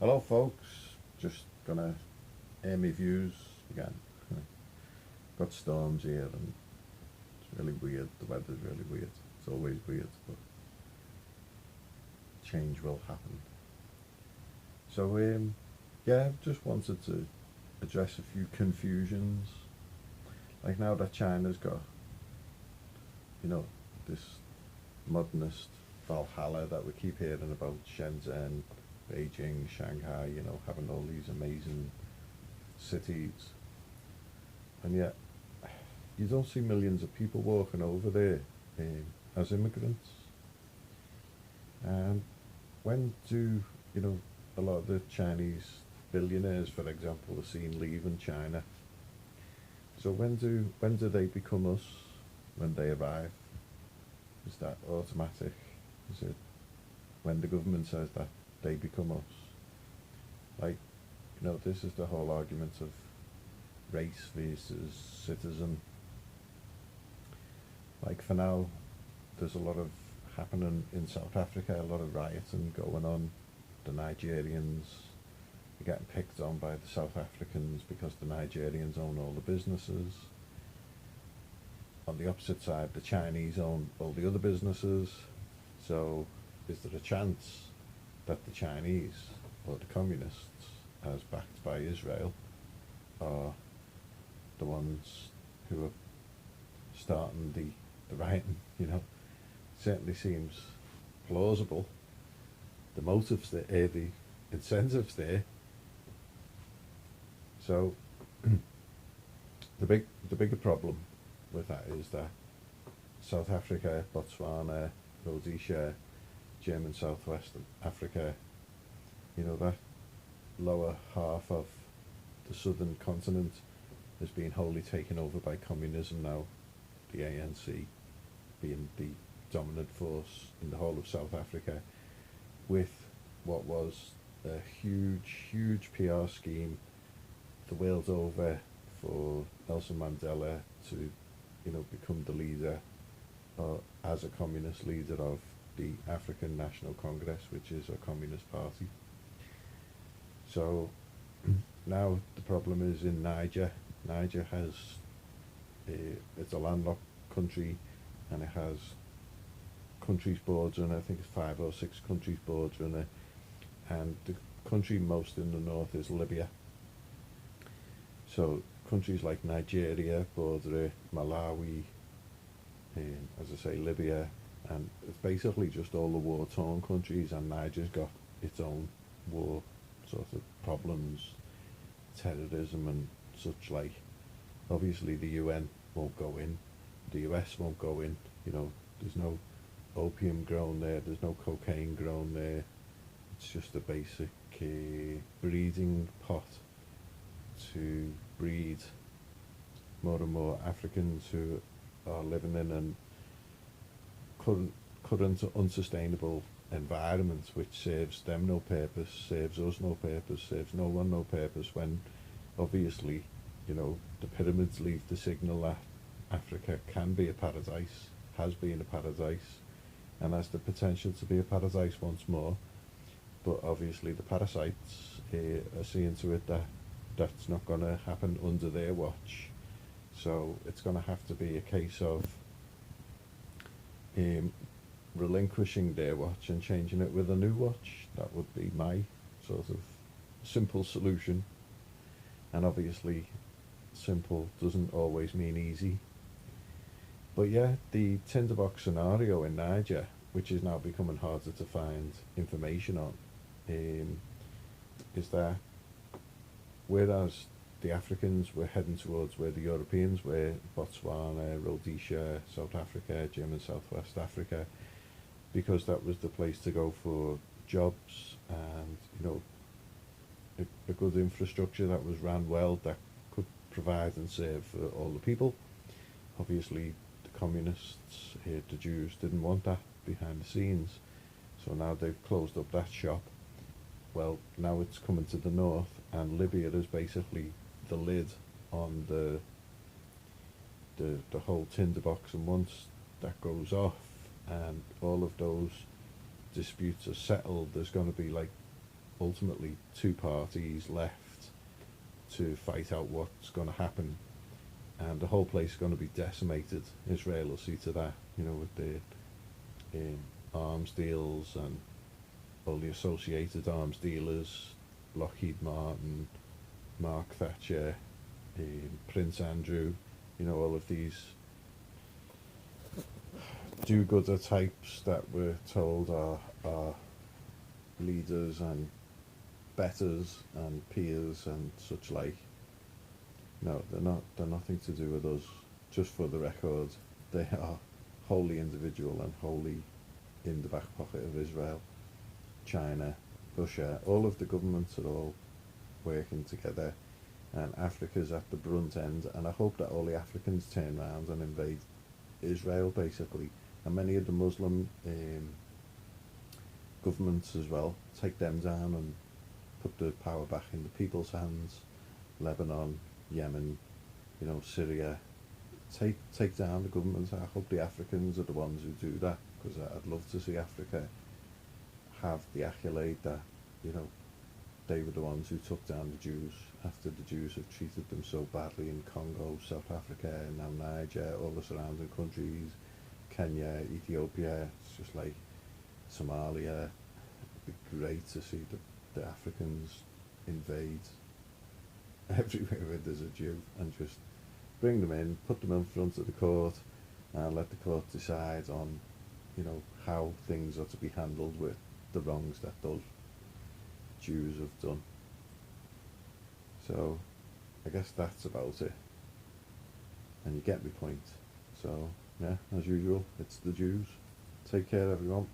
Hello, folks. Just gonna air my views again. Got storms here, and it's really weird. The weather's really weird. It's always weird, but change will happen. So, yeah, just wanted to address a few confusions. Like now that China's got, you know, this modernist Valhalla that we keep hearing about, Shenzhen, Beijing, Shanghai, having all these amazing cities. And yet, you don't see millions of people walking over there as immigrants. And when do, you know, a lot of the Chinese billionaires, for example, are seen leaving China? So when do they become us when they arrive? Is that automatic? Is it when the government says that they become us? Like, this is the whole argument of race versus citizen. Like for now, there's a lot of happening in South Africa, a lot of rioting going on. The Nigerians are getting picked on by the South Africans because the Nigerians own all the businesses. On the opposite side, the Chinese own all the other businesses. So is there a chance that the Chinese or the communists, as backed by Israel, are the ones who are starting the rioting? Certainly seems plausible. The motives there, the incentives there. So the bigger problem with that is that South Africa, Botswana, Rhodesia, German Southwest Africa, that lower half of the southern continent has been wholly taken over by communism now, the ANC being the dominant force in the whole of South Africa, with what was a huge PR scheme the world over for Nelson Mandela to, become the leader, as a communist leader of the African National Congress, which is a communist party. So now the problem is in Niger. Niger has it's a landlocked country, and it has countries bordering. I think it's 5 or 6 countries bordering it, and the country most in the north is Libya. So countries like Nigeria border it, Malawi, as I say, Libya, and it's basically just all the war-torn countries, and Niger's got its own war sort of problems, terrorism and such like. Obviously the UN won't go in, the US won't go in, there's no opium grown there, there's no cocaine grown there. It's just a basic breeding pot to breed more and more Africans who are living in an current unsustainable environment, which serves them no purpose, serves us no purpose, serves no one no purpose, when obviously, the pyramids leave the signal that Africa can be a paradise, has been a paradise, and has the potential to be a paradise once more. But obviously the parasites are seeing to it that that's not going to happen under their watch. So it's going to have to be a case of relinquishing their watch and changing it with a new watch. That would be my sort of simple solution. And obviously, simple doesn't always mean easy. But yeah, the tinderbox scenario in Niger, which is now becoming harder to find information on, is that whereas the Africans were heading towards where the Europeans were, Botswana, Rhodesia, South Africa, German Southwest Africa, because that was the place to go for jobs and, a good infrastructure that was ran well, that could provide and serve for all the people. Obviously, the communists, the Jews, didn't want that behind the scenes, so now they've closed up that shop. Well, now it's coming to the north, and Libya is basically the lid on the whole tinderbox, and once that goes off and all of those disputes are settled, there's going to be like ultimately two parties left to fight out what's going to happen, and the whole place is going to be decimated. Israel will see to that, with the arms deals and all the associated arms dealers, Lockheed Martin, Mark Thatcher, Prince Andrew, all of these do-gooder types that we're told are leaders and betters and peers and such like. No, they're not. They're nothing to do with us. Just for the record, they are wholly individual and wholly in the back pocket of Israel, China, Russia. All of the governments are all working together, and Africa's at the brunt end. And I hope that all the Africans turn around and invade Israel, basically, and many of the Muslim governments as well, take them down and put the power back in the people's hands. Lebanon, Yemen, Syria, take down the governments. I hope the Africans are the ones who do that, because I'd love to see Africa have the accolade that, they were the ones who took down the Jews after the Jews have treated them so badly in Congo, South Africa, now Niger, all the surrounding countries, Kenya, Ethiopia. It's just like Somalia. It'd be great to see the Africans invade everywhere where there's a Jew, and just bring them in, put them in front of the court, and let the court decide on, how things are to be handled with the wrongs that those Jews have done. So, I guess that's about it. And you get my point. So, yeah, as usual, it's the Jews. Take care, everyone.